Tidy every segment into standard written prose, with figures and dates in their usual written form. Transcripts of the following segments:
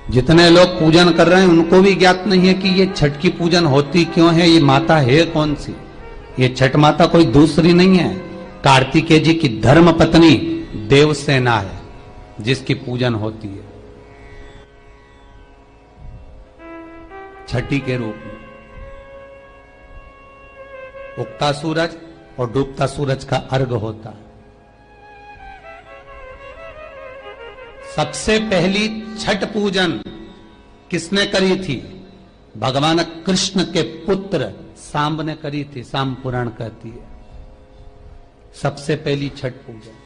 जितने लोग पूजन कर रहे हैं उनको भी ज्ञात नहीं है कि ये छठ की पूजन होती क्यों है, ये माता है कौन सी। ये छठ माता कोई दूसरी नहीं है, कार्तिकेय जी की धर्म पत्नी देवसेना है जिसकी पूजन होती है छठी के रूप में। उगता सूरज और डूबता सूरज का अर्घ होता है। सबसे पहली छठ पूजन किसने करी थी? भगवान कृष्ण के पुत्र सांब ने करी थी। सांब पुराण कहती है सबसे पहली छठ पूजन,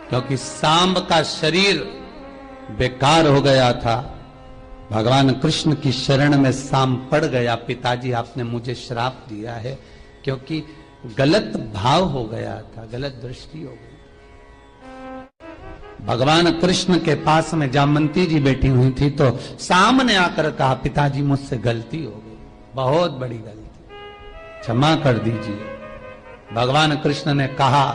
क्योंकि सांब का शरीर बेकार हो गया था। भगवान कृष्ण की शरण में सांब पड़ गया। पिताजी आपने मुझे श्राप दिया है, क्योंकि गलत भाव हो गया था, गलत दृष्टि हो गई। भगवान कृष्ण के पास में जामवंती जी बैठी हुई थी तो सामने आकर कहा, पिताजी मुझसे गलती हो गई, बहुत बड़ी गलती, क्षमा कर दीजिए। भगवान कृष्ण ने कहा,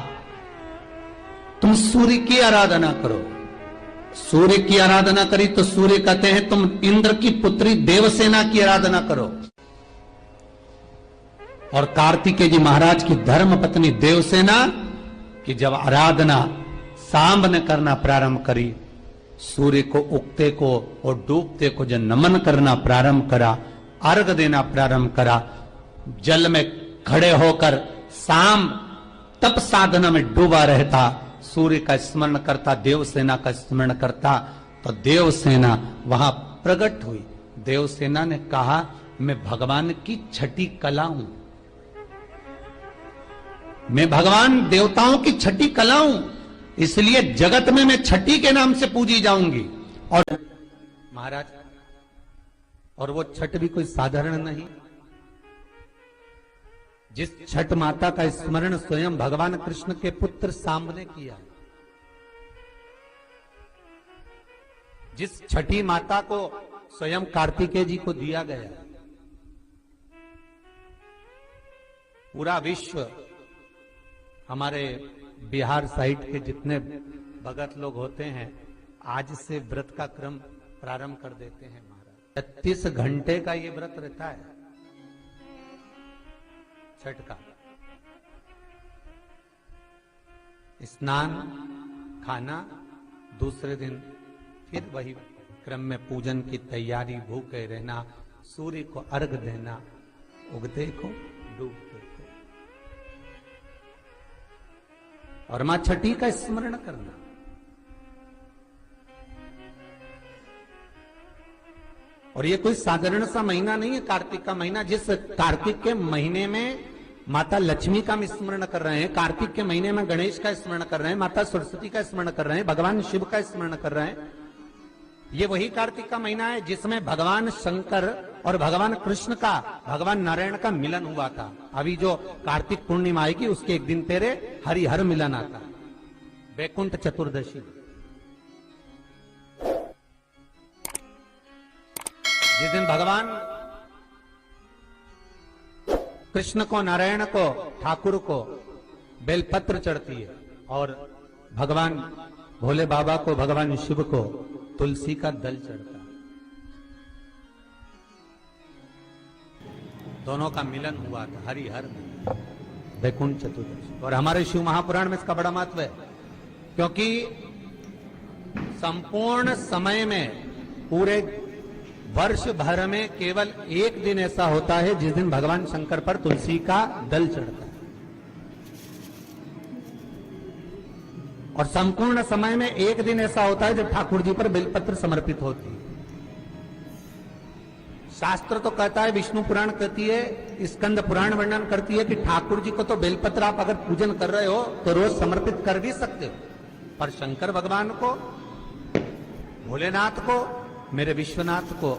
तुम सूर्य की आराधना करो। सूर्य की आराधना करी तो सूर्य कहते हैं तुम इंद्र की पुत्री देवसेना की आराधना करो। और कार्तिकेय जी महाराज की धर्म पत्नी देवसेना की जब आराधना सांब ने करना प्रारंभ करी, सूर्य को उगते को और डूबते को जब नमन करना प्रारंभ करा, अर्घ देना प्रारंभ करा, जल में खड़े होकर सांब तप साधना में डूबा रहता, सूर्य का स्मरण करता, देवसेना का स्मरण करता, तो देवसेना वहां प्रकट हुई। देवसेना ने कहा, मैं भगवान की छठी कला हूं, मैं भगवान देवताओं की छठी कला हूं, इसलिए जगत में मैं छठी के नाम से पूजी जाऊंगी। और महाराज, और वो छठ भी कोई साधारण नहीं। जिस छठ माता का स्मरण स्वयं भगवान कृष्ण के पुत्र सांब ने किया, जिस छठी माता को स्वयं कार्तिकेय जी को दिया गया, पूरा विश्व, हमारे बिहार साइड के जितने भगत लोग होते हैं आज से व्रत का क्रम प्रारंभ कर देते हैं महाराज। 36 घंटे का ये व्रत रहता है छठ का। स्नान, खाना, दूसरे दिन फिर वही क्रम में पूजन की तैयारी, भूखे रहना, सूर्य को अर्घ देना, उगते को डूबते को, और मां छठी का स्मरण करना। और ये कोई साधारण सा महीना नहीं है कार्तिक का महीना। जिस कार्तिक के महीने में माता लक्ष्मी का स्मरण कर रहे हैं, कार्तिक के महीने में गणेश का स्मरण कर रहे हैं, माता सरस्वती का स्मरण कर रहे हैं, भगवान शिव का स्मरण कर रहे हैं, ये वही कार्तिक का महीना है जिसमें भगवान शंकर और भगवान कृष्ण का, भगवान नारायण का मिलन हुआ था। अभी जो कार्तिक पूर्णिमा आएगी उसके एक दिन पहले हरिहर मिलन आता है, वैकुंठ चतुर्दशी, जिस दिन भगवान कृष्ण को, नारायण को, ठाकुर को बेलपत्र चढ़ती है और भगवान भोले बाबा को, भगवान शिव को तुलसी का दल चढ़ता है। दोनों का मिलन हुआ था हरिहर में, वैकुंठ चतुर्दशी। और हमारे शिव महापुराण में इसका बड़ा महत्व है, क्योंकि संपूर्ण समय में, पूरे वर्ष भर में केवल एक दिन ऐसा होता है जिस दिन भगवान शंकर पर तुलसी का दल चढ़ता है, और संपूर्ण समय में एक दिन ऐसा होता है जब ठाकुर जी पर बेलपत्र समर्पित होती है। शास्त्र तो कहता है, विष्णु पुराण कहती है, स्कंद पुराण वर्णन करती है कि ठाकुर जी को तो बेलपत्र आप अगर पूजन कर रहे हो तो रोज समर्पित कर भी सकते हो, पर शंकर भगवान को, भोलेनाथ को, मेरे विश्वनाथ को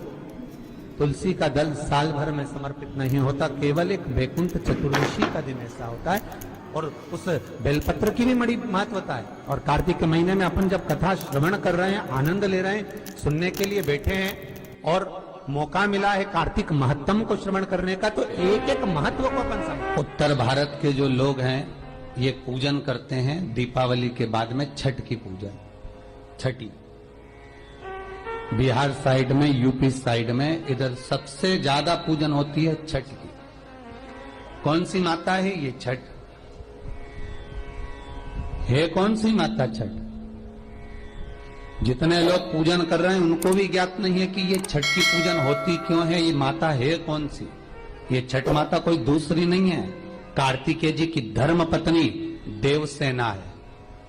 तुलसी का दल साल भर में समर्पित नहीं होता, केवल एक वैकुंठ चतुर्दशी का दिन ऐसा होता है। और उस बेलपत्र की भी बड़ी महत्वता है। और कार्तिक के महीने में अपन जब कथा श्रवण कर रहे हैं, आनंद ले रहे हैं, सुनने के लिए बैठे हैं और मौका मिला है कार्तिक महत्तम को श्रवण करने का, तो एक एक महत्व को अपन समझ। उत्तर भारत के जो लोग हैं ये पूजन करते हैं दीपावली के बाद में छठ की पूजन। छठी। बिहार साइड में, यूपी साइड में, इधर सबसे ज्यादा पूजन होती है छठ की। कौन सी माता है ये? छठ है। कौन सी माता? छठ। जितने लोग पूजन कर रहे हैं उनको भी ज्ञात नहीं है कि ये छठ की पूजन होती क्यों है, ये माता है कौन सी। ये छठ माता कोई दूसरी नहीं है, कार्तिकेय जी की धर्म पत्नी देवसेना है,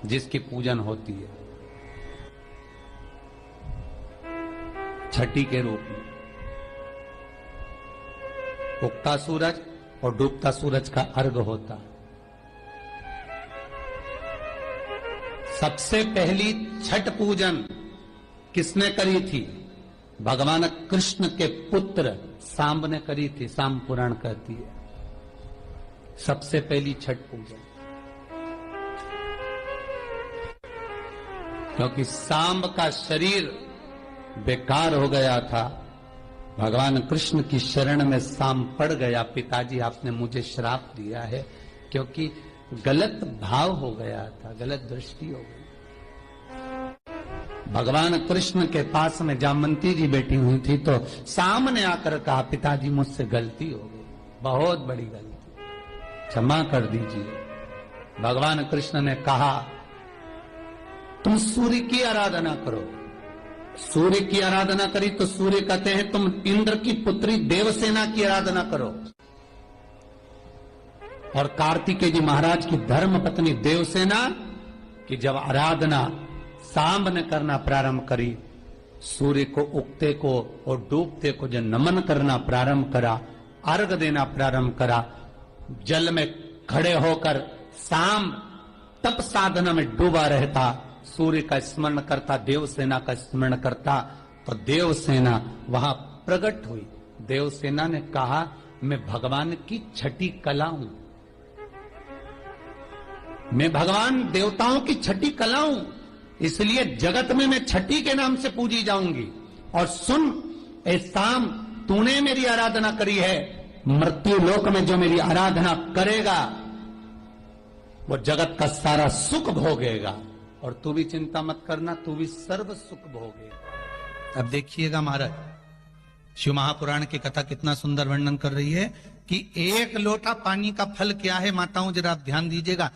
जिसकी पूजन होती है छठी के रूप में। उगता सूरज और डूबता सूरज का अर्घ होता है। सबसे पहली छठ पूजन किसने करी थी? भगवान कृष्ण के पुत्र सांब ने करी थी। सांब पुराण कहती है सबसे पहली छठ पूजन, क्योंकि सांब का शरीर बेकार हो गया था। भगवान कृष्ण की शरण में सांब पड़ गया। पिताजी आपने मुझे श्राप दिया है, क्योंकि गलत भाव हो गया था, गलत दृष्टि हो गई। भगवान कृष्ण के पास में जामवंती जी बैठी हुई थी, तो सामने आकर कहा, पिताजी मुझसे गलती हो गई, बहुत बड़ी गलती, क्षमा कर दीजिए। भगवान कृष्ण ने कहा, तुम सूर्य की आराधना करो। सूर्य की आराधना करी तो सूर्य कहते हैं तुम इंद्र की पुत्री देवसेना की आराधना करो। और कार्तिकेय जी महाराज की धर्म पत्नी देवसेना की जब आराधना सांब ने करना प्रारंभ करी, सूर्य को उगते को और डूबते को जब नमन करना प्रारंभ करा, अर्घ देना प्रारंभ करा, जल में खड़े होकर सांब तप साधना में डूबा रहता, सूर्य का स्मरण करता, देवसेना का स्मरण करता, तो देवसेना वहां प्रकट हुई। देवसेना ने कहा, मैं भगवान की छठी कला हूं, मैं भगवान देवताओं की छठी कला हूं, इसलिए जगत में मैं छठी के नाम से पूजी जाऊंगी। और सुन ए सांब, तूने मेरी आराधना करी है, मृत्यु लोक में जो मेरी आराधना करेगा वो जगत का सारा सुख भोगेगा, और तू भी चिंता मत करना, तू भी सर्व सुख भोगेगा। अब देखिएगा महाराज, शिव महापुराण की कथा कितना सुंदर वर्णन कर रही है कि एक लोटा पानी का फल क्या है। माताओं जरा आप ध्यान दीजिएगा।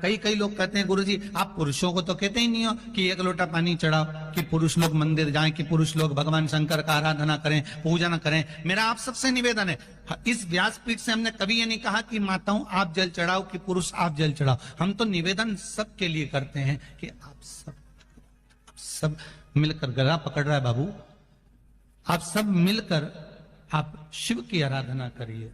कई लोग कहते हैं, गुरुजी आप पुरुषों को तो कहते ही नहीं हो कि एक लोटा पानी चढ़ाओ, कि पुरुष लोग मंदिर जाएं, कि पुरुष लोग भगवान शंकर का आराधना करें, पूजन करें। मेरा आप सबसे निवेदन है, इस व्यासपीठ से हमने कभी ये नहीं कहा कि माताओं आप जल चढ़ाओ, कि पुरुष आप जल चढ़ाओ। हम तो निवेदन सबके लिए करते हैं कि आप सब मिलकर, गला पकड़ रहा है बाबू, आप सब मिलकर आप शिव की आराधना करिए।